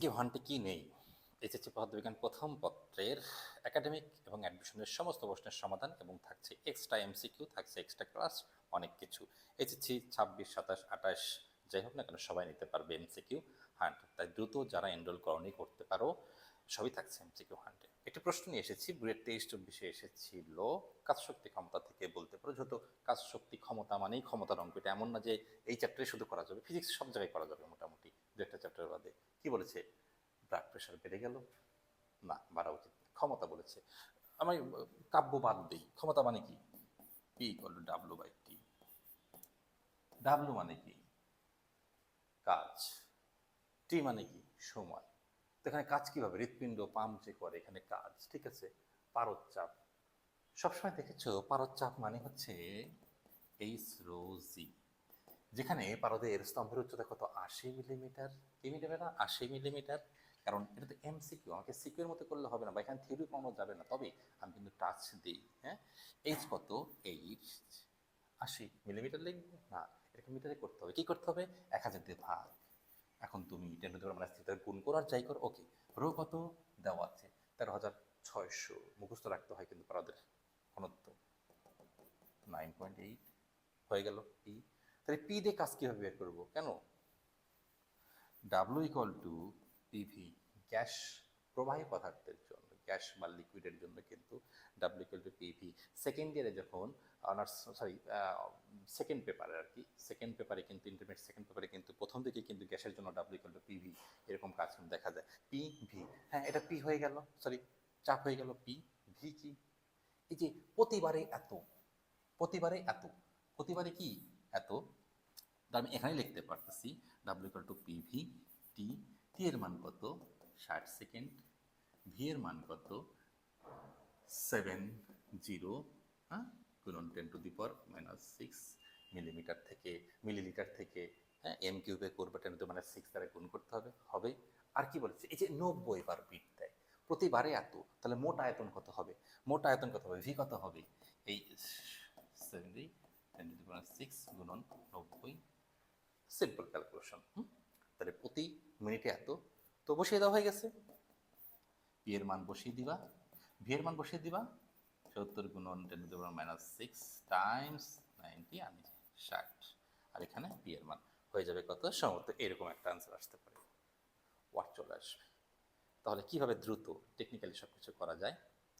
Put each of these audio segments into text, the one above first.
কি ওয়ানটি কি নেই? এইচএসসি পদার্থবিজ্ঞান প্রথম পত্রের একাডেমিক এবং অ্যাডমিশনের সমস্ত প্রশ্নের সমাধান এবং থাকছে এক্সট্রা এমসিকিউ, থাকছে এক্সট্রা ক্লাস, অনেক কিছু। এইচএসসি 26, 27, 28 যাই হোক না কেন সবাই নিতে পারবে এমসিকিউ হান্ট। তাই দ্রুত যারা এনরোল করনি করতে পারো, সবই থাকছে এমসিকিউ হান্টে। একটি প্রশ্ন নিয়ে এসেছি, বুয়েট 23-24 এসেছিল কাজ শক্তি ক্ষমতা থেকে। বলতে পারো যেহেতু কাজ শক্তি ক্ষমতা মানেই ক্ষমতার অঙ্ক, এটা এমন না যে এই চ্যাপ্টারে শুধু করা যাবে, ফিজিক্স সব জায়গায় করা যাবে মোটামুটি দু একটা চ্যাপ্টার বাদে। কি বলেছে? ব্লাড প্রেশার বেড়ে গেল, না বাড়া উচিত না। ক্ষমতা বলেছে, আমি কাব্য বাদ দিই। ক্ষমতা মানে কি? P equal to W by T. W মানে কি? কাজ। টি মানে কি? সময়। তো এখানে কাজ কিভাবে? হৃৎপিণ্ড পাম্প যে করে, এখানে কাজ, ঠিক আছে। পারদ-চাপ, সবসময় দেখেছো পারদ-চাপ মানে হচ্ছে এইচ রো জি, যেখানে পারদের স্তম্ভের উচ্চতা কত? 80 মিলিমিটার। কি মিলিমিটার? 80 মিলিমিটার। কারণ এটা তো এমসিকিউ, আমাকে সিকিউ এর মতো করলে হবে না, বা এখানে থিওরি করানো যাবে না। তবে আমি কিন্তু টাচ দিই, হ্যাঁ। এইচ কত? এইচ 80 মিলিমিটার লিখবো না, এটাকে মিটারে করতে হবে। কি করতে হবে? 1000 দিয়ে ভাগ। এখন তুমি 10⁻³ গুণ করো আর যাই করো, ওকে। রো কত দেওয়া আছে? 13,600। মুখস্থ রাখতে হয় কিন্তু পারদের ঘনত্ব 9.8 হয়ে গেল পি। তাহলে পি দিয়ে কাজ কিভাবে বের করবো? কেন? W equal to PV, gas প্রবাহী পদার্থের জন্য, গ্যাস বা লিকুইডের জন্য কিন্তু W equal to PV. Second ইয়ারে যখন অনার্স, সরি সেকেন্ড পেপারে আর কি, সেকেন্ড পেপারে কিন্তু ইন্টারমিডিয়েট সেকেন্ড পেপারে কিন্তু প্রথম দিকে কিন্তু গ্যাসের জন্য ডাব্লু ইকুয়াল টু পিভি এরকম কাজ কিন্তু দেখা যায়। পি ভি, হ্যাঁ এটা পি হয়ে গেল, সরি চাপ হয়ে গেল। পি ভি কি? এই যে প্রতিবারে এত, প্রতিবারে এত, প্রতিবারে কি এত, আমি এখানে লিখতে পারতেছি ডাব্লিউ ইকুয়াল টু পিভি টি। টি এর মান কত? 60 সেকেন্ড। ভি এর মান কত? 70, হ্যাঁ, গুণন 10⁻⁻6 মিলিমিটার থেকে, মিলিলিটার থেকে, হ্যাঁ এম কিউবে করবে 10⁻⁶ দ্বারা গুণ করতে হবে, হবে। আর কি বলেছে? এই যে 90 বার বিট দেয়, প্রতিবারে এত, তাহলে মোট আয়তন কত হবে? মোট আয়তন কত হবে? ভি কত হবে? এই 70 10⁻⁶ গুণন 90, সিম্পল ক্যালকুলেশন। তাহলে প্রতি মিনিটে এত, তো বসিয়ে দেওয়া হয়ে গেছে। পি এর মান বসিয়ে দিবা, ভি এর মান বসিয়ে দিবা, 70 গুণন 10⁻⁶ টাইমস 90, আমি 60, আর এখানে পি এর মান হয়ে যাবে কত? সম্ভবত এরকম একটা আনসার আসতে পারে, ওয়াট চলে আসবে। তাহলে কিভাবে দ্রুত টেকনিক্যালি সব কিছু করা যায়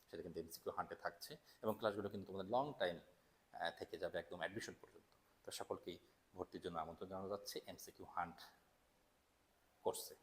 সেটা কিন্তু এমসিকিউ হান্টে থাকছে, এবং ক্লাসগুলো কিন্তু তোমাদের লং টাইম থেকে যাবে একদম অ্যাডমিশন পর্যন্ত। তো সকলকেই ভর্তির জন্য আমন্ত্রণ জানানো যাচ্ছে এমসিকিউ হান্ট কোর্সে।